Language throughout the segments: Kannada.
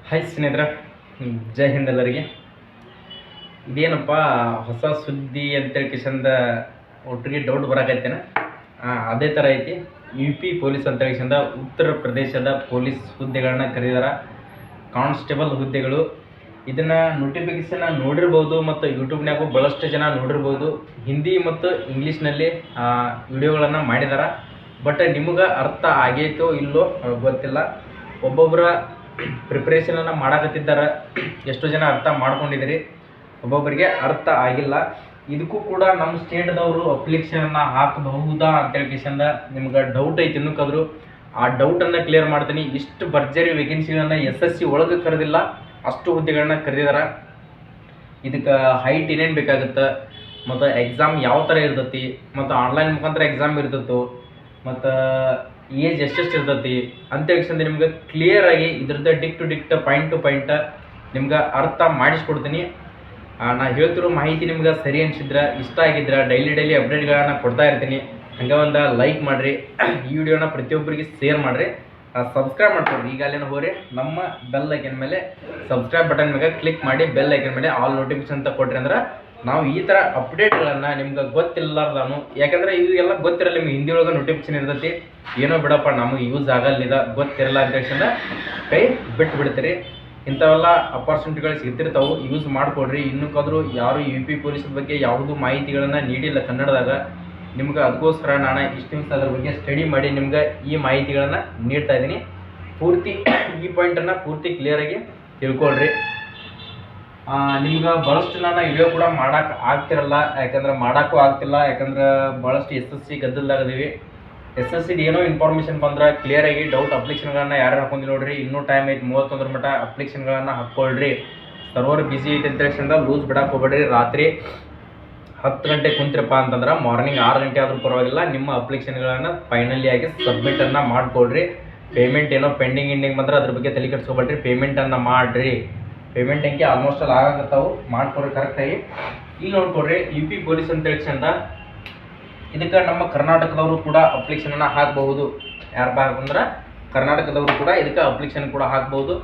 ಹಾಯ್ ಸ್ನೇಹಿತರ, ಜೈ ಹಿಂದ್ ಎಲ್ಲರಿಗೆ. ಇದೇನಪ್ಪ ಹೊಸ ಸುದ್ದಿ ಅಂತೇಳಿ ಕಿಶಂದ ಒಟ್ಟಿಗೆ ಡೌಟ್ ಬರಕೈತೇನ. ಅದೇ ಥರ ಐತಿ. UP ಪೊಲೀಸ್ ಅಂತೇಳಿ ಕಿಶಂದ ಉತ್ತರ ಪ್ರದೇಶದ ಪೊಲೀಸ್ ಹುದ್ದೆಗಳನ್ನ ಕರೆದಿದ್ದಾರೆ, ಕಾನ್ಸ್ಟೇಬಲ್ ಹುದ್ದೆಗಳು. ಇದನ್ನು ನೋಟಿಫಿಕೇಶನ್ ನೋಡಿರ್ಬೋದು ಮತ್ತು ಯೂಟ್ಯೂಬ್ನಾಗೂ ಭಾಳಷ್ಟು ಜನ ನೋಡಿರ್ಬೋದು. ಹಿಂದಿ ಮತ್ತು ಇಂಗ್ಲೀಷ್ನಲ್ಲಿ ವಿಡಿಯೋಗಳನ್ನು ಮಾಡಿದ್ದಾರೆ. ಬಟ್ ನಿಮಗೆ ಅರ್ಥ ಆಗೈತೋ ಇಲ್ಲೋ ಗೊತ್ತಿಲ್ಲ. ಒಬ್ಬೊಬ್ಬರ ಪ್ರಿಪ್ರೇಷನನ್ನು ಮಾಡಕತ್ತಿದ್ದಾರೆ, ಎಷ್ಟೋ ಜನ ಅರ್ಥ ಮಾಡ್ಕೊಂಡಿದ್ದೀರಿ, ಒಬ್ಬೊಬ್ಬರಿಗೆ ಅರ್ಥ ಆಗಿಲ್ಲ. ಇದಕ್ಕೂ ಕೂಡ ನಮ್ಮ ಸ್ಟೇಟ್ದವರು ಅಪ್ಲಿಕೇಶನನ್ನು ಹಾಕಬಹುದಾ ಅಂತೇಳಿ ಕಿಶಂದ ನಿಮ್ಗೆ ಡೌಟ್ ಐತಿ. ಇನ್ನೂಕಾದರೂ ಆ ಡೌಟನ್ನು ಕ್ಲಿಯರ್ ಮಾಡ್ತೀನಿ. ಇಷ್ಟು ಭರ್ಜರಿ ವೇಕೆನ್ಸಿಗಳನ್ನು SSC ಒಳಗೆ ಕರೆದಿಲ್ಲ, ಅಷ್ಟು ಹುದ್ದೆಗಳನ್ನ ಕರೆದಿದ್ದಾರೆ. ಇದಕ್ಕೆ ಹೈಟ್ ಏನೇನು ಬೇಕಾಗುತ್ತೆ, ಮತ್ತು ಎಕ್ಸಾಮ್ ಯಾವ ಥರ ಇರ್ತೈತಿ, ಮತ್ತು ಆನ್ಲೈನ್ ಮುಖಾಂತರ ಎಕ್ಸಾಮ್ ಇರ್ತೈತೋ, ಮತ್ತು ಏಜ್ ಎಷ್ಟೆಷ್ಟು ಇರ್ತೈತಿ ಅಂತೇಳಿ ಕಿಶಂದ ನಿಮ್ಗೆ ಕ್ಲಿಯರಾಗಿ ಇದ್ರದ್ದು DK to dict point to point ನಿಮ್ಗೆ ಅರ್ಥ ಮಾಡಿಸ್ಕೊಡ್ತೀನಿ. ನಾ ಹೇಳ್ತಿರೋ ಮಾಹಿತಿ ನಿಮ್ಗೆ ಸರಿ ಅನಿಸಿದ್ರೆ, ಇಷ್ಟ ಆಗಿದ್ರೆ ಡೈಲಿ ಅಪ್ಡೇಟ್ಗಳನ್ನು ಕೊಡ್ತಾ ಇರ್ತೀನಿ. ಹಂಗೆ ಒಂದು ಲೈಕ್ ಮಾಡಿರಿ, ಈ ವಿಡಿಯೋನ ಪ್ರತಿಯೊಬ್ಬರಿಗೆ ಶೇರ್ ಮಾಡಿರಿ, ಸಬ್ಸ್ಕ್ರೈಬ್ ಮಾಡ್ಕೊಡ್ರಿ. ಈಗಾಗಲೇ ಹೋಗ್ರಿ ನಮ್ಮ ಬೆಲ್ ಐಕನ್ ಮೇಲೆ ಸಬ್ಸ್ಕ್ರೈಬ್ ಬಟನ್ ಮೇಲೆ ಕ್ಲಿಕ್ ಮಾಡಿ, ಬೆಲ್ ಐಕನ್ ಮೇಲೆ ಆಲ್ ನೋಟಿಫಿಕೇಶನ್ ಅಂತ ಕೊಟ್ರಿ ಅಂದ್ರೆ ನಾವು ಈ ಥರ ಅಪ್ಡೇಟ್ಗಳನ್ನು ನಿಮ್ಗೆ ಗೊತ್ತಿಲ್ಲಾರ್ದಾನು, ಯಾಕಂದರೆ ಇವೆಲ್ಲ ಗೊತ್ತಿರಲ್ಲ. ನಿಮ್ಗೆ ಹಿಂದಿ ಒಳಗೆ ನೋಟಿಫಿಕೇಶನ್ ಇರ್ತೈತಿ, ಏನೋ ಬಿಡಪ್ಪ ನಮಗೆ ಯೂಸ್ ಆಗಲ್ಲಿದ ಗೊತ್ತಿರಲ್ಲ ಅಂತ ತಕ್ಷಣ ಕೈ ಬಿಟ್ಟು ಬಿಡ್ತೀರಿ. ಇಂಥವೆಲ್ಲ ಅಪಾರ್ಚುನಿಟಿಗಳು ಸಿಗ್ತಿರ್ತಾವೆ, ಯೂಸ್ ಮಾಡಿಕೊಡ್ರಿ. ಇನ್ನೂಕಾದರೂ ಯಾರು UP ಪೊಲೀಸ್ ಬಗ್ಗೆ ಯಾವುದೂ ಮಾಹಿತಿಗಳನ್ನು ನೀಡಿಲ್ಲ ಕನ್ನಡದಾಗ. ನಿಮ್ಗೆ ಅದಕ್ಕೋಸ್ಕರ ನಾನು ಇಷ್ಟು ದಿವಸ ಅದ್ರ ಬಗ್ಗೆ ಸ್ಟಡಿ ಮಾಡಿ ನಿಮ್ಗೆ ಈ ಮಾಹಿತಿಗಳನ್ನು ನೀಡ್ತಾ ಇದ್ದೀನಿ. ಪೂರ್ತಿ ಈ ಪಾಯಿಂಟನ್ನು ಪೂರ್ತಿ ಕ್ಲಿಯರಾಗಿ ತಿಳ್ಕೊಳ್ರಿ. ನಿಮ್ಗೆ ಭಾಳಷ್ಟು ನಾನು ವಿಡಿಯೋ ಕೂಡ ಮಾಡೋಕೆ ಆಗ್ತಿರಲ್ಲ, ಯಾಕಂದ್ರೆ ಮಾಡೋಕ್ಕೂ ಆಗ್ತಿಲ್ಲ. ಯಾಕಂದ್ರೆ ಭಾಳಷ್ಟು SSC ಗದ್ದಲ್ದಾಗದೀವಿ. SSCದು ಏನೋ ಇನ್ಫಾರ್ಮೇಷನ್ ಬಂದ್ರೆ ಕ್ಲಿಯರಾಗಿ ಡೌಟ್ ಅಪ್ಲಿಕೇಶನ್ಗಳನ್ನು ಯಾರು ಹಾಕೊಂಡಿ ನೋಡ್ರಿ. ಇನ್ನೂ ಟೈಮ್ ಐತಿ, 31 ಮಟ್ಟ ಅಪ್ಲಿಕೇಶನ್ಗಳನ್ನು ಹಾಕ್ಕೊಳ್ರಿ. ಸರ್ವರ್ ಬಿಸಿ ಐತೆ ಅಂತ ಹೇಳಿಂದ ಲೂಸ್ ಬಿಡಕ್ಕೆ ಹೋಗ್ಬೇಡ್ರಿ. ರಾತ್ರಿ 10 ಗಂಟೆ ಕುಂತಿರಪ್ಪ ಅಂತಂದ್ರೆ ಮಾರ್ನಿಂಗ್ 6 ಗಂಟೆ ಆದರೂ ಪರವಾಗಿಲ್ಲ, ನಿಮ್ಮ ಅಪ್ಲಿಕೇಶನ್ಗಳನ್ನು ಫೈನಲಿ ಆಗಿ ಸಬ್ಮಿಟನ್ನು ಮಾಡಿಕೊಡ್ರಿ. ಪೇಮೆಂಟ್ ಏನೋ ಪೆಂಡಿಂಗ್ ಬಂದ್ರೆ ಅದ್ರ ಬಗ್ಗೆ ತಲೆ ಕೆಡಿಸ್ಕೊಬೇಡ್ರಿ, ಪೇಮೆಂಟನ್ನು ಮಾಡಿರಿ. ಪೇಮೆಂಟ್ ಹೆಂಗೆ ಆಲ್ಮೋಸ್ಟ್ ಅಲ್ಲಿ ಆಗತ್ತಾವು, ಮಾಡ್ಕೊಡ್ರಿ ಕರೆಕ್ಟಾಗಿ. ಇಲ್ಲಿ ನೋಡ್ಕೊಡ್ರಿ, UP ಪೊಲೀಸ್ ಅಂತ ಹೇಳಿಂದ ಇದಕ್ಕೆ ನಮ್ಮ ಕರ್ನಾಟಕದವರು ಕೂಡ ಅಪ್ಲಿಕೇಶನನ್ನು ಹಾಕಬಹುದು. ಯಾರು ಅಂದ್ರೆ ಕರ್ನಾಟಕದವರು ಕೂಡ ಇದಕ್ಕೆ ಅಪ್ಲಿಕೇಶನ್ ಕೂಡ ಹಾಕ್ಬಹುದು.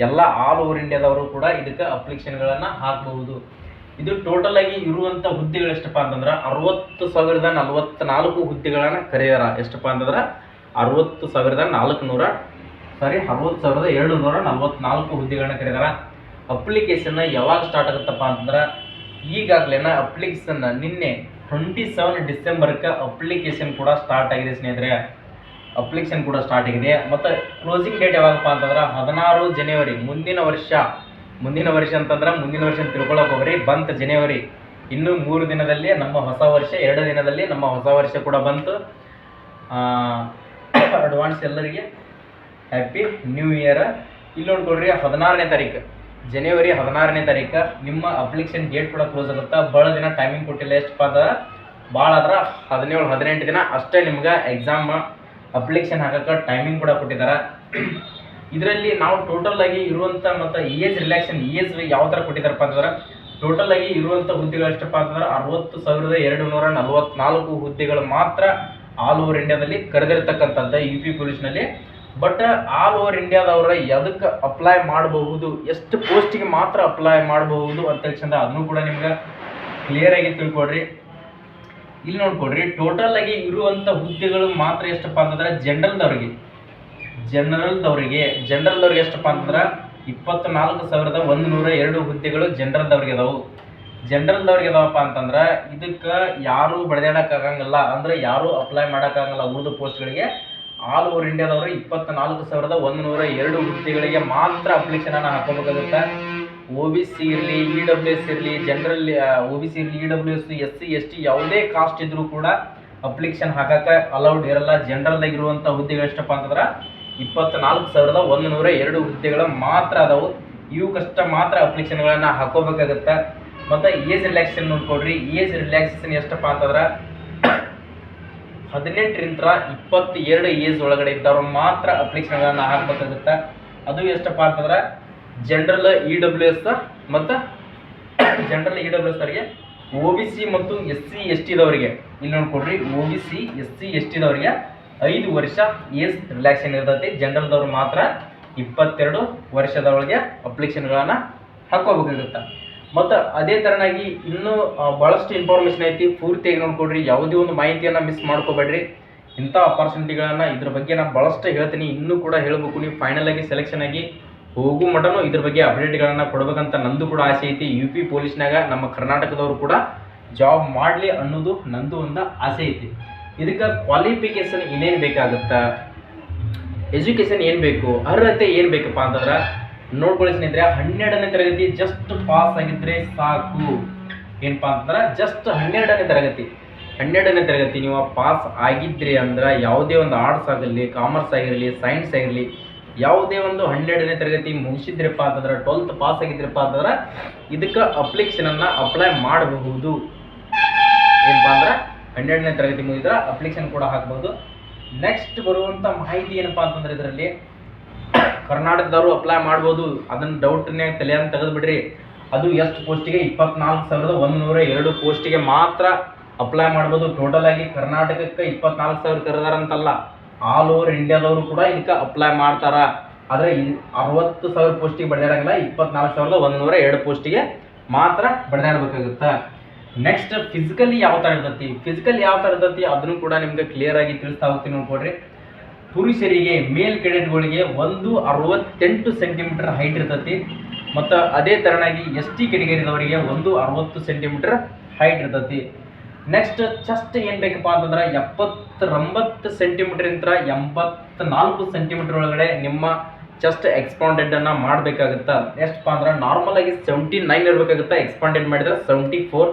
ಎಲ್ಲ ಆಲ್ ಓವರ್ ಇಂಡಿಯಾದವರು ಕೂಡ ಇದಕ್ಕೆ ಅಪ್ಲಿಕೇಶನ್ಗಳನ್ನು ಹಾಕಬಹುದು. ಇದು ಟೋಟಲ್ ಆಗಿ ಇರುವಂಥ ಹುದ್ದೆಗಳು ಎಷ್ಟಪ್ಪ ಅಂತಂದ್ರೆ 60,044 ಹುದ್ದೆಗಳನ್ನು ಕರೆಯಾರ. ಎಷ್ಟಪ್ಪ ಅಂತಂದ್ರೆ 60,244 ಹುದ್ದೆಗಳನ್ನ ಕರೆದಾರ. ಅಪ್ಲಿಕೇಶನ್ ಯಾವಾಗ ಸ್ಟಾರ್ಟ್ ಆಗುತ್ತಪ್ಪ ಅಂತಂದ್ರೆ ಈಗಾಗಲೇ ಅಪ್ಲಿಕೇಶನ್ ನಿನ್ನೆ 27 ಡಿಸೆಂಬರ್ಗೆ ಅಪ್ಲಿಕೇಶನ್ ಕೂಡ ಸ್ಟಾರ್ಟ್ ಆಗಿದೆ ಸ್ನೇಹಿತರೆ. ಅಪ್ಲಿಕೇಶನ್ ಕೂಡ ಸ್ಟಾರ್ಟ್ ಆಗಿದೆ. ಮತ್ತು ಕ್ಲೋಸಿಂಗ್ ಡೇಟ್ ಯಾವಾಗಪ್ಪ ಅಂತಂದ್ರೆ 16 ಜನವರಿ, ಮುಂದಿನ ವರ್ಷ ಅಂತಂದ್ರೆ ಮುಂದಿನ ವರ್ಷ ತಿಳ್ಕೊಳ್ಳೋಕೆ ಹೋಗ್ರಿ. ಬಂತು ಜನವರಿ, ಇನ್ನೂ 3 ದಿನದಲ್ಲಿ ನಮ್ಮ ಹೊಸ ವರ್ಷ, 2 ದಿನದಲ್ಲಿ ನಮ್ಮ ಹೊಸ ವರ್ಷ ಕೂಡ ಬಂತು. ಅಡ್ವಾನ್ಸ್ ಎಲ್ಲರಿಗೆ ಹ್ಯಾಪಿ ನ್ಯೂ ಇಯರ್. ಇಲ್ಲಿ ನೋಡ್ಕೊಡ್ರಿ, 16ನೇ ತಾರೀಕು ಜನವರಿ 16ನೇ ತಾರೀಕು ನಿಮ್ಮ ಅಪ್ಲಿಕೇಶನ್ ಡೇಟ್ ಕೂಡ ಕ್ಲೋಸ್ ಆಗುತ್ತೆ. ಭಾಳ ದಿನ ಟೈಮಿಂಗ್ ಕೊಟ್ಟಿಲ್ಲ. ಎಷ್ಟಪ್ಪ ಅಂದ್ರೆ ಭಾಳ ಆದ್ರೆ 17-18 ದಿನ ಅಷ್ಟೇ ನಿಮ್ಗೆ ಎಕ್ಸಾಮ್ ಅಪ್ಲಿಕೇಶನ್ ಹಾಕೋಕ್ಕೆ ಟೈಮಿಂಗ್ ಕೂಡ ಕೊಟ್ಟಿದ್ದಾರೆ. ಇದರಲ್ಲಿ ನಾವು ಟೋಟಲ್ ಆಗಿ ಇರುವಂಥ ಮತ್ತು ಏಜ್ ರಿಲ್ಯಾಕ್ಸೇಷನ್ ಏಜ್ ಯಾವ ಥರ ಕೊಟ್ಟಿದ್ದಾರಪ್ಪ ಅಂತಂದ್ರೆ ಟೋಟಲ್ ಆಗಿ ಇರುವಂಥ ಹುದ್ದೆಗಳು ಎಷ್ಟಪ್ಪ ಅಂತಂದ್ರೆ 60,244 ಹುದ್ದೆಗಳು ಮಾತ್ರ ಆಲ್ ಓವರ್ ಇಂಡಿಯಾದಲ್ಲಿ ಕರೆದಿರ್ತಕ್ಕಂಥದ್ದು UP ಪೊಲೀಸ್ನಲ್ಲಿ. ಬಟ್ ಆಲ್ ಓವರ್ ಇಂಡಿಯಾದವ್ರ ಎದಕ್ಕೆ ಅಪ್ಲೈ ಮಾಡಬಹುದು, ಎಷ್ಟು ಪೋಸ್ಟಿಗೆ ಮಾತ್ರ ಅಪ್ಲೈ ಮಾಡಬಹುದು ಅಂತ ಚಂದ ಅದನ್ನು ಕೂಡ ನಿಮ್ಗೆ ಕ್ಲಿಯರಾಗಿ ತಿಳ್ಕೊಡ್ರಿ. ಇಲ್ಲಿ ನೋಡ್ಕೊಡ್ರಿ, ಟೋಟಲ್ ಆಗಿ ಇರುವಂಥ ಹುದ್ದೆಗಳು ಮಾತ್ರ ಎಷ್ಟಪ್ಪ ಅಂತಂದ್ರೆ ಜನರಲ್ದವ್ರಿಗೆ ಎಷ್ಟಪ್ಪ ಅಂತಂದ್ರೆ 24,102 ಹುದ್ದೆಗಳು ಜನರಲ್ದವ್ರಿಗೆ ಅದಾವು. ಅದಾವಪ್ಪ ಅಂತಂದ್ರೆ ಇದಕ್ಕೆ ಯಾರು ಬಡ್ದಾಡಕ್ಕಾಗಂಗಿಲ್ಲ, ಅಂದ್ರೆ ಯಾರು ಅಪ್ಲೈ ಮಾಡೋಕ್ಕಾಗಲ್ಲ. ಉಳಿದ ಪೋಸ್ಟ್ಗಳಿಗೆ ಆಲ್ ಓವರ್ ಇಂಡಿಯಾದವರು 24,102 ಹುದ್ದೆಗಳಿಗೆ ಮಾತ್ರ ಅಪ್ಲಿಕೇಶನನ್ನು ಹಾಕೋಬೇಕಾಗುತ್ತೆ. OBC ಇರಲಿ, EWS ಇರಲಿ, ಜನರಲ್ OBC ಇರಲಿ, EWS, SC ST ಯಾವುದೇ ಕಾಸ್ಟ್ ಇದ್ರೂ ಕೂಡ ಅಪ್ಲಿಕೇಶನ್ ಹಾಕಕ್ಕೆ ಅಲೌಡ್ ಇರಲ್ಲ. ಜನರಲ್ದಾಗಿರುವಂಥ ಹುದ್ದೆಗಳು ಎಷ್ಟಪ್ಪ ಅಂತಂದ್ರೆ 24,102 ಹುದ್ದೆಗಳು ಮಾತ್ರ ಅದಾವು. ಇವಕ್ಕಷ್ಟ ಮಾತ್ರ ಅಪ್ಲಿಕೇಶನ್ಗಳನ್ನು ಹಾಕೋಬೇಕಾಗುತ್ತೆ. ಮತ್ತು ಏಜ್ ರಿಲ್ಯಾಕ್ಸೇಷನ್ ನೋಡ್ಕೊಡ್ರಿ, ಏಜ್ ರಿಲ್ಯಾಕ್ಸೇಷನ್ ಎಷ್ಟಪ್ಪ ಅಂತಂದ್ರೆ 18ರಿಂದ 22 ಏಜ್ ಒಳಗಡೆ ಇದ್ದವ್ರು ಮಾತ್ರ ಅಪ್ಲಿಕೇಶನ್ಗಳನ್ನು ಹಾಕಬೇಕಾಗುತ್ತೆ. ಅದು ಎಷ್ಟಪ್ಪ ಅಂತಂದ್ರೆ ಜನರಲ್ EWS ಮತ್ತು ಅವರಿಗೆ, OBC ಮತ್ತು SC ST ದವರಿಗೆ. ಇಲ್ಲಿ ನೋಡ್ಕೊಡ್ರಿ, OBC SC ST ದವರಿಗೆ 5 ವರ್ಷ ಏಜ್ ರಿಲ್ಯಾಕ್ಸೇಷನ್ ಇರ್ತೈತಿ. ಜನರಲ್ದವ್ರು ಮಾತ್ರ 22 ವರ್ಷದೊಳಗೆ ಅಪ್ಲಿಕೇಶನ್ಗಳನ್ನು ಹಾಕೋಬೇಕಾಗುತ್ತೆ. ಮತ್ತು ಅದೇ ಥರನಾಗಿ ಇನ್ನೂ ಭಾಳಷ್ಟು ಇನ್ಫಾರ್ಮೇಷನ್ ಐತಿ, ಪೂರ್ತಿಯಾಗಿ ನೋಡ್ಕೊಡ್ರಿ, ಯಾವುದೇ ಒಂದು ಮಾಹಿತಿಯನ್ನು ಮಿಸ್ ಮಾಡ್ಕೋಬೇಡ್ರಿ. ಇಂಥ ಅಪಾರ್ಚುನಿಟಿಗಳನ್ನು ಇದ್ರ ಬಗ್ಗೆ ನಾನು ಭಾಳಷ್ಟು ಹೇಳ್ತೀನಿ, ಇನ್ನೂ ಕೂಡ ಹೇಳಬೇಕು. ನೀವು ಫೈನಲ್ ಆಗಿ ಸೆಲೆಕ್ಷನ್ ಆಗಿ ಹೋಗೋ ಮಟನೂ ಇದ್ರ ಬಗ್ಗೆ ಅಪ್ಡೇಟ್ಗಳನ್ನು ಕೊಡ್ಬೇಕಂತ ನಂದು ಕೂಡ ಆಸೆ ಐತಿ. UP ಪೊಲೀಸ್ನಾಗ ನಮ್ಮ ಕರ್ನಾಟಕದವರು ಕೂಡ ಜಾಬ್ ಮಾಡಲಿ ಅನ್ನೋದು ನಂದು ಒಂದು ಆಸೆ ಐತಿ. ಇದಕ್ಕೆ ಕ್ವಾಲಿಫಿಕೇಷನ್ ಏನೇನು ಬೇಕಾಗುತ್ತಾ, ಎಜುಕೇಷನ್ ಏನು ಬೇಕು, ಅರ್ಹತೆ ಏನು ಬೇಕಪ್ಪ ಅಂತಂದ್ರೆ ನೋಡ್ಕೊಳ್ಳಿ ಸ್ನೇಹಿತರೆ, 12ನೇ ತರಗತಿ ಜಸ್ಟ್ ಪಾಸ್ ಆಗಿದ್ರೆ ಸಾಕು. ಏನಪ್ಪ ಅಂತಂದ್ರೆ ಜಸ್ಟ್ 12ನೇ ತರಗತಿ ನೀವು ಪಾಸ್ ಆಗಿದ್ರಿ ಅಂದ್ರೆ ಯಾವುದೇ ಒಂದು ಆರ್ಟ್ಸ್ ಆಗಲಿ, ಕಾಮರ್ಸ್ ಆಗಿರಲಿ, ಸೈನ್ಸ್ ಆಗಿರಲಿ, ಯಾವುದೇ ಒಂದು 12ನೇ ತರಗತಿ ಮುಗಿಸಿದ್ರಪ್ಪ ಅಂತಂದ್ರೆ, 12th ಪಾಸ್ ಆಗಿದ್ರಪ್ಪ ಅಂತಂದ್ರೆ ಇದಕ್ಕೆ ಅಪ್ಲಿಕೇಶನನ್ನು ಅಪ್ಲೈ ಮಾಡಬಹುದು. ಏನಪ್ಪ ಅಂದ್ರೆ 12ನೇ ತರಗತಿ ಮುಗಿದ್ರೆ ಅಪ್ಲಿಕೇಶನ್ ಕೂಡ ಹಾಕ್ಬಹುದು. ನೆಕ್ಸ್ಟ್ ಬರುವಂಥ ಮಾಹಿತಿ ಏನಪ್ಪ ಅಂತಂದ್ರೆ, ಇದರಲ್ಲಿ ಕರ್ನಾಟಕದವರು ಅಪ್ಲೈ ಮಾಡ್ಬೋದು. ಅದನ್ನು ಡೌಟ್ನೇ ತಲೆಯನ್ನು ತೆಗೆದುಬಿಡ್ರಿ. ಅದು ಎಷ್ಟು ಪೋಸ್ಟಿಗೆ? 24,102 ಪೋಸ್ಟಿಗೆ ಮಾತ್ರ ಅಪ್ಲೈ ಮಾಡ್ಬೋದು. ಟೋಟಲ್ ಆಗಿ ಕರ್ನಾಟಕಕ್ಕೆ 24,000 ಕರೆದಾರಂತಲ್ಲ, ಆಲ್ ಓವರ್ ಇಂಡಿಯಾದವರು ಕೂಡ ಇದಕ್ಕೆ ಅಪ್ಲೈ ಮಾಡ್ತಾರ. ಆದರೆ 60,000 ಪೋಸ್ಟಿಗೆ ಬಡ್ದಾಡಂಗಿಲ್ಲ, 24,102 ಪೋಸ್ಟಿಗೆ ಮಾತ್ರ ಬಡ್ದಾಡಬೇಕಾಗುತ್ತೆ. ನೆಕ್ಸ್ಟ್ ಫಿಸಿಕಲಿ ಯಾವ ಥರ ಇರ್ತೈತಿ ಅದನ್ನು ಕೂಡ ನಿಮ್ಗೆ ಕ್ಲಿಯರ್ ಆಗಿ ತಿಳಿಸ್ತಾ ಹೋಗ್ತೀನಿ ನೋಡ್ಕೊಡ್ರಿ. ಪುರುಷರಿಗೆ ಮೇಲ್ ಕೆಡೆಟ್ಗಳಿಗೆ 168 ಸೆಂಟಿಮೀಟರ್ ಹೈಟ್ ಇರ್ತೈತಿ. ಮತ್ತು ಅದೇ ಥರನಾಗಿ ST ಕೆಟಗರಿದವರಿಗೆ 160 ಸೆಂಟಿಮೀಟರ್ ಹೈಟ್ ಇರ್ತೈತಿ. ನೆಕ್ಸ್ಟ್ ಚೆಸ್ಟ್ ಏನು ಬೇಕಪ್ಪ ಅಂತಂದ್ರೆ 79 ಸೆಂಟಿಮೀಟರ್ ಇಂದ 84 ಸೆಂಟಿಮೀಟರ್ ಒಳಗಡೆ ನಿಮ್ಮ ಚೆಸ್ಟ್ ಎಕ್ಸ್ಪಾಂಡೆಡ್ ಅನ್ನ ಮಾಡಬೇಕಾಗುತ್ತೆ. ಎಷ್ಟಪ್ಪ ಅಂದ್ರೆ ನಾರ್ಮಲ್ ಆಗಿ 79 ಇರಬೇಕಾಗುತ್ತೆ, ಎಕ್ಸ್ಪಾಂಡೆಡ್ ಮಾಡಿದ್ರೆ 74,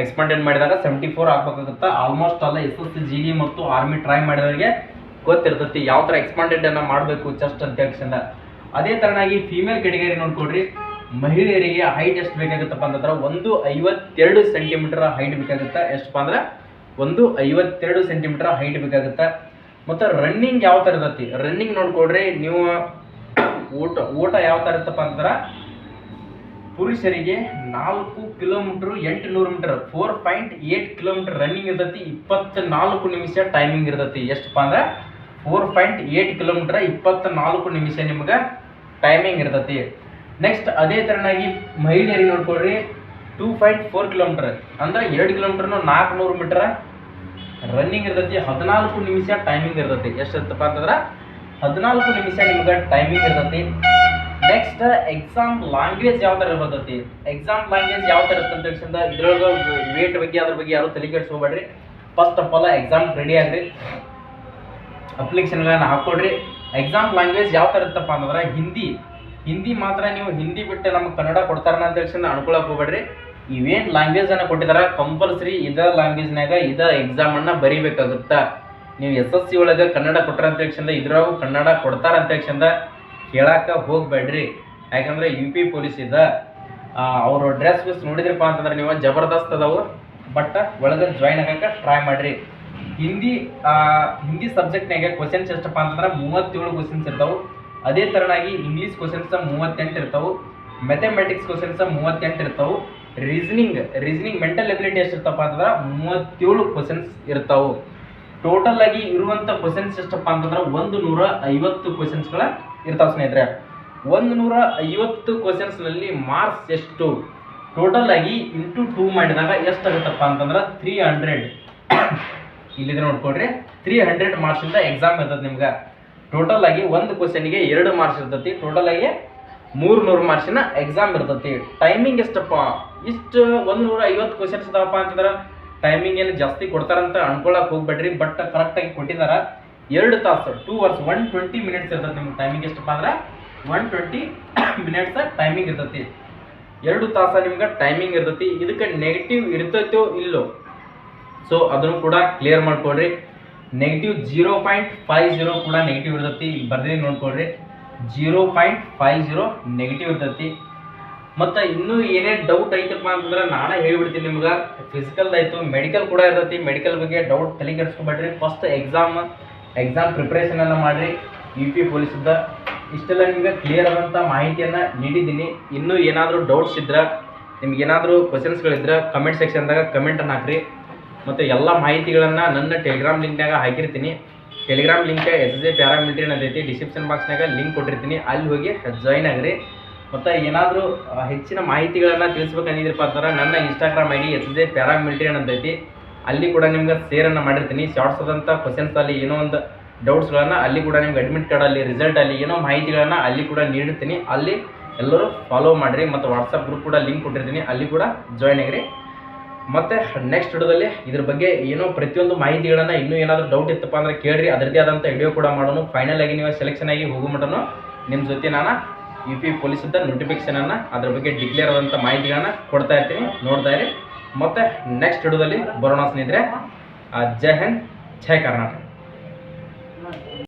ಎಕ್ಸ್ಪಾಂಡೆಡ್ ಮಾಡಿದಾಗ 74 ಆಗಬೇಕಾಗುತ್ತೆ. ಆಲ್ಮೋಸ್ಟ್ ಅಲ್ಲ SSC GD ಮತ್ತು ಆರ್ಮಿ ಟ್ರೈ ಮಾಡಿದವರಿಗೆ ಗೊತ್ತಿರ್ತೈತಿ ಯಾವ ಥರ ಎಕ್ಸ್ಪಾಂಡೆಡ್ ಅನ್ನ ಮಾಡಬೇಕು ಚೆಸ್ಟ್ ಅಂತ ಹೇಳ್ಕೊಂಡು. ಅದೇ ಥರನಾಗಿ ಫೀಮೇಲ್ ಕೆಟಗರಿ ನೋಡ್ಕೊಡ್ರಿ, ಮಹಿಳೆಯರಿಗೆ ಹೈಟ್ ಎಷ್ಟು ಬೇಕಾಗುತ್ತಪ್ಪ ಅಂತಂದ್ರೆ 152 ಸೆಂಟಿಮೀಟರ್ ಹೈಟ್ ಬೇಕಾಗುತ್ತೆ. ಎಷ್ಟಪ್ಪ ಅಂದ್ರೆ 152 ಸೆಂಟಿಮೀಟರ್ ಹೈಟ್ ಬೇಕಾಗುತ್ತೆ. ಮತ್ತು ರನ್ನಿಂಗ್ ಯಾವ ಥರ ಇರ್ತೈತಿ, ರನ್ನಿಂಗ್ ನೋಡ್ಕೊಡ್ರಿ ನೀವು. ಓಟ ಯಾವ ಥರ ಇರ್ತಪ್ಪ ಅಂತಂದ್ರೆ ಪುರುಷರಿಗೆ 4 ಕಿಲೋಮೀಟರ್ 800 ಮೀಟರ್ 4.8 ಕಿಲೋಮೀಟರ್ ರನ್ನಿಂಗ್ ಇರ್ತೈತಿ, 24 ನಿಮಿಷ ಟೈಮಿಂಗ್ ಇರ್ತೈತಿ. ಎಷ್ಟಪ್ಪ ಅಂದ್ರೆ 4.8 ಕಿಲೋಮೀಟರ್ 24 ನಿಮಿಷ ನಿಮ್ಗೆ ಟೈಮಿಂಗ್ ಇರ್ತೈತಿ. ನೆಕ್ಸ್ಟ್ ಅದೇ ಥರನಾಗಿ ಮಹಿಳೆಯರಿಗೆ ನೋಡ್ಕೊಡ್ರಿ 2.4 ಕಿಲೋಮೀಟರ್ ಅಂದ್ರೆ 2 ಕಿಲೋಮೀಟರ್ 400 ಮೀಟರ್ ರನ್ನಿಂಗ್ ಇರ್ತೈತಿ, 14 ನಿಮಿಷ ಟೈಮಿಂಗ್ ಇರ್ತೈತಿ. ಎಷ್ಟಿರ್ತಪ್ಪ ಅಂತಂದ್ರೆ 14 ನಿಮಿಷ ನಿಮ್ಗೆ ಟೈಮಿಂಗ್ ಇರ್ತೈತಿ. ನೆಕ್ಸ್ಟ್ ಎಕ್ಸಾಮ್ ಲ್ಯಾಂಗ್ವೇಜ್ ಯಾವ ಥರ ಇರ್ತೈತಿ, ಎಕ್ಸಾಮ್ ಲ್ಯಾಂಗ್ವೇಜ್ ಯಾವ ಥರ ಇರ್ತಂತ ಹೇಳ್ಸಿಂದ ಇದ್ರೊಳಗೆ ವೇಟ್ ಬಗ್ಗೆ ಅದ್ರ ಬಗ್ಗೆ ಯಾರು ತಲೆ ಕೆಡಿಸ್ಕೋಬೇಡ್ರಿ. First of all exam ready ಆಗ್ರಿ, ಅಪ್ಲಿಕೇಶನ್ಗಳನ್ನ ಹಾಕ್ಕೊಡ್ರಿ. ಎಕ್ಸಾಮ್ ಲ್ಯಾಂಗ್ವೇಜ್ ಯಾವ ಥರ ಇರ್ತಪ್ಪ ಅಂತಂದ್ರೆ ಹಿಂದಿ ಮಾತ್ರ. ನೀವು ಹಿಂದಿ ಬಿಟ್ಟು ನಮ್ಗೆ ಕನ್ನಡ ಕೊಡ್ತಾರನ ಅಂತ ಹೇಳ್ಸಿಂದ ಅನ್ಕೊಳಕ್ ಹೋಗ್ಬೇಡ್ರಿ. ಇವೇನು ಲ್ಯಾಂಗ್ವೇಜನ್ನು ಕೊಟ್ಟಿದಾರ ಕಂಪಲ್ಸರಿ ಇದ ಲ್ಯಾಂಗ್ವೇಜ್ನಾಗ ಇದ ಎಕ್ಸಾಮನ್ನು ಬರೀಬೇಕಾಗುತ್ತೆ. ನೀವು SSC ಒಳಗೆ ಕನ್ನಡ ಕೊಟ್ಟಾರ ಅಂತ ಹೇಳ್ಸಿಂದ ಇದ್ರಾಗೂ ಕನ್ನಡ ಕೊಡ್ತಾರ ಅಂತ ಹೇಳ್ಸಿಂದ ಕೇಳಕ್ಕೆ ಹೋಗ್ಬೇಡ್ರಿ. ಯಾಕಂದ್ರೆ UP ಪೊಲೀಸ್ ಇದ್ದ ಅವರು ಡ್ರೆಸ್ ನೋಡಿದ್ರಪ್ಪ ಅಂತಂದ್ರೆ ನೀವು ಜಬರ್ದಸ್ತ್ ಅದಾವು, ಬಟ್ ಒಳಗೆ ಜಾಯ್ನ್ ಆಗಕ್ಕೆ ಟ್ರೈ ಮಾಡಿರಿ. ಹಿಂದಿ ಸಬ್ಜೆಕ್ಟ್ನಾಗ ಕ್ವಶನ್ಸ್ ಎಷ್ಟಪ್ಪ ಅಂತಂದ್ರೆ 37 ಕ್ವಶನ್ಸ್ ಇರ್ತಾವೆ. ಅದೇ ಥರನಾಗಿ ಇಂಗ್ಲೀಷ್ ಕ್ವಶನ್ಸ್ 38 ಇರ್ತಾವೆ, ಮ್ಯಾಥಮೆಟಿಕ್ಸ್ ಕ್ವಶನ್ಸ್ 38 ಇರ್ತಾವೆ, ರೀಸನಿಂಗ್ ಮೆಂಟಲ್ ಎಬಿಲಿಟಿ ಎಷ್ಟು ಇರ್ತಪ್ಪ ಅಂತಂದ್ರೆ 37 ಕ್ವಶನ್ಸ್ ಇರ್ತಾವೆ. ಟೋಟಲ್ ಆಗಿ ಇರುವಂಥ ಕ್ವಶನ್ಸ್ ಎಷ್ಟಪ್ಪ ಅಂತಂದ್ರೆ 150 ಕ್ವಶನ್ಸ್ಗಳ ಇರ್ತಾವೆ ಸ್ನೇಹಿತರೆ. 150 ಕ್ವಶನ್ಸ್ನಲ್ಲಿ ಮಾರ್ಕ್ಸ್ ಎಷ್ಟು ಟೋಟಲ್ ಆಗಿ ಇಂಟು 2 ಮಾಡಿದಾಗ ಎಷ್ಟಾಗುತ್ತಪ್ಪ ಅಂತಂದ್ರೆ 300. ಇಲ್ಲಿದೆ ನೋಡ್ಕೊಡ್ರಿ, 300 ಮಾರ್ಕ್ಸಿಂದ ಎಕ್ಸಾಮ್ ಇರ್ತದೆ ನಿಮ್ಗೆ. ಟೋಟಲ್ ಆಗಿ ಒಂದು ಕ್ವಶನ್ಗೆ 2 ಮಾರ್ಕ್ಸ್ ಇರ್ತೈತಿ, ಟೋಟಲ್ ಆಗಿ 300 ಮಾರ್ಕ್ಸಿನ ಎಕ್ಸಾಮ್ ಇರ್ತೈತಿ. ಟೈಮಿಂಗ್ ಎಷ್ಟಪ್ಪ, ಇಷ್ಟು 150 ಕ್ವಶನ್ಸ್ ಇದಾವಪ್ಪ ಅಂತಂದ್ರೆ ಟೈಮಿಂಗ್ ಏನು ಜಾಸ್ತಿ ಕೊಡ್ತಾರಂತ ಅನ್ಕೊಳಕ್ ಹೋಗ್ಬೇಡ್ರಿ. ಬಟ್ ಕರೆಕ್ಟಾಗಿ ಕೊಟ್ಟಿದಾರ. 2 ತಾಸು 2 hours 120 ಮಿನಿಟ್ಸ್ ಇರ್ತೈತಿ ನಿಮ್ಗೆ ಟೈಮಿಂಗ್. ಎಷ್ಟಪ್ಪ ಅಂದ್ರೆ 120 ಮಿನಿಟ್ಸ್ ಟೈಮಿಂಗ್ ಇರ್ತೈತಿ. 2 ತಾಸ ನಿಮ್ಗೆ ಟೈಮಿಂಗ್ ಇರ್ತೈತಿ. ಇದಕ್ಕೆ ನೆಗೆಟಿವ್ ಇರ್ತೈತೋ ಇಲ್ಲೋ, ಸೊ ಅದನ್ನು ಕೂಡ ಕ್ಲಿಯರ್ ಮಾಡ್ಕೊಡ್ರಿ. ನೆಗೆಟಿವ್ 0.50 ಕೂಡ ನೆಗೆಟಿವ್ ಇರ್ತೈತಿ. ಬರ್ದಿದ್ದೀನಿ ನೋಡ್ಕೊಡ್ರಿ, 0.50 ನೆಗೆಟಿವ್ ಇರ್ತೈತಿ. ಮತ್ತು ಇನ್ನೂ ಏನೇ ಡೌಟ್ ಐತಪ್ಪ ಅಂತಂದ್ರೆ ನಾನೇ ಹೇಳ್ಬಿಡ್ತೀನಿ ನಿಮ್ಗೆ. ಫಿಸಿಕಲ್ದಾಯ್ತು, ಮೆಡಿಕಲ್ ಕೂಡ ಇರ್ತೈತಿ. ಮೆಡಿಕಲ್ ಬಗ್ಗೆ ಡೌಟ್ ತಲೆ ಕೆಡಿಸ್ಕೊಬೇಡ್ರಿ. ಫಸ್ಟ್ ಎಕ್ಸಾಮ್ ಪ್ರಿಪ್ರೇಷನ್ ಅನ್ನು ಮಾಡಿರಿ. UP ಪೊಲೀಸಿಂದ ಇಷ್ಟೆಲ್ಲ ನಿಮ್ಗೆ ಕ್ಲಿಯರ್ ಆದಂಥ ಮಾಹಿತಿಯನ್ನು ನೀಡಿದ್ದೀನಿ. ಇನ್ನೂ ಏನಾದರೂ ಡೌಟ್ಸ್ ಇದ್ರೆ, ನಿಮ್ಗೆ ಏನಾದರೂ ಕ್ವಶನ್ಸ್ಗಳಿದ್ರೆ ಕಮೆಂಟ್ ಸೆಕ್ಷನ್ದಾಗ ಕಮೆಂಟನ್ನು ಹಾಕ್ರಿ. ಮತ್ತು ಎಲ್ಲ ಮಾಹಿತಿಗಳನ್ನು ನನ್ನ ಟೆಲಿಗ್ರಾಮ್ ಲಿಂಕ್ನಾಗ ಹಾಕಿರ್ತೀನಿ. ಟೆಲಿಗ್ರಾಮ್ ಲಿಂಕ್ SSJ ಪ್ಯಾರಾಮಿಲಿಟರಿ ಅನ್ನೋದೈತಿ, ಡಿಸ್ಕ್ರಿಪ್ಷನ್ ಬಾಕ್ಸ್ನಾಗ ಲಿಂಕ್ ಕೊಟ್ಟಿರ್ತೀನಿ, ಅಲ್ಲಿ ಹೋಗಿ ಜಾಯ್ನ್ ಆಗ್ರಿ. ಮತ್ತು ಏನಾದರೂ ಹೆಚ್ಚಿನ ಮಾಹಿತಿಗಳನ್ನು ತಿಳಿಸ್ಬೇಕಂದಿದ್ರಪ್ಪ ಅಂತಂದ್ರೆ ನನ್ನ ಇನ್ಸ್ಟಾಗ್ರಾಮ್ ID SSJ ಪ್ಯಾರಾಮಿಲಿಟರಿ ಅನ್ನೋದೈತಿ, ಅಲ್ಲಿ ಕೂಡ ನಿಮ್ಗೆ ಶೇರನ್ನು ಮಾಡಿರ್ತೀನಿ. ಶಾರ್ಟ್ಸ್ ಆದಂಥ ಕ್ವಶನ್ಸಲ್ಲಿ ಏನೋ ಒಂದು ಡೌಟ್ಸ್ಗಳನ್ನು ಅಲ್ಲಿ ಕೂಡ ನಿಮ್ಗೆ ಅಡ್ಮಿಟ್ ಕಾರ್ಡಲ್ಲಿ ರಿಸಲ್ಟಲ್ಲಿ ಏನೋ ಮಾಹಿತಿಗಳನ್ನು ಅಲ್ಲಿ ಕೂಡ ನೀಡಿರ್ತೀನಿ. ಅಲ್ಲಿ ಎಲ್ಲರೂ ಫಾಲೋ ಮಾಡಿರಿ. ಮತ್ತು ವಾಟ್ಸಪ್ ಗ್ರೂಪ್ ಕೂಡ ಲಿಂಕ್ ಕೊಟ್ಟಿರ್ತೀನಿ, ಅಲ್ಲಿ ಕೂಡ ಜಾಯ್ನ್ ಆಗಿರಿ. ಮತ್ತು ನೆಕ್ಸ್ಟ್ ವಿಡಿಯೋದಲ್ಲಿ ಇದ್ರ ಬಗ್ಗೆ ಏನೋ ಪ್ರತಿಯೊಂದು ಮಾಹಿತಿಗಳನ್ನು ಇನ್ನೂ ಏನಾದರೂ ಡೌಟ್ ಇತ್ತಪ್ಪ ಅಂದರೆ ಕೇಳಿರಿ, ಅದರದ್ದೇ ಆದಂಥ ವಿಡಿಯೋ ಕೂಡ ಮಾಡೋಣ. ಫೈನಲ್ ಆಗಿ ನೀವು ಸೆಲೆಕ್ಷನ್ ಆಗಿ ಹೋಗೋ ಮಟನು ನಿಮ್ಮ ಜೊತೆ ನಾನು UP ಪೊಲೀಸದ ನೋಟಿಫಿಕೇಷನನ್ನು ಅದ್ರ ಬಗ್ಗೆ ಡಿಕ್ಲೇರ್ ಆದಂಥ ಮಾಹಿತಿಗಳನ್ನು ಕೊಡ್ತಾ ಇರ್ತೀನಿ, ನೋಡ್ತಾ ಇರಿ. ಮತ್ತು ನೆಕ್ಸ್ಟ್ ವಿಡಿಯೋದಲ್ಲಿ ಬರೋಣ ಸ್ನೇಹಿತರೆ. ಜೈ ಹಿಂದ್, ಜೈ ಕರ್ನಾಟಕ.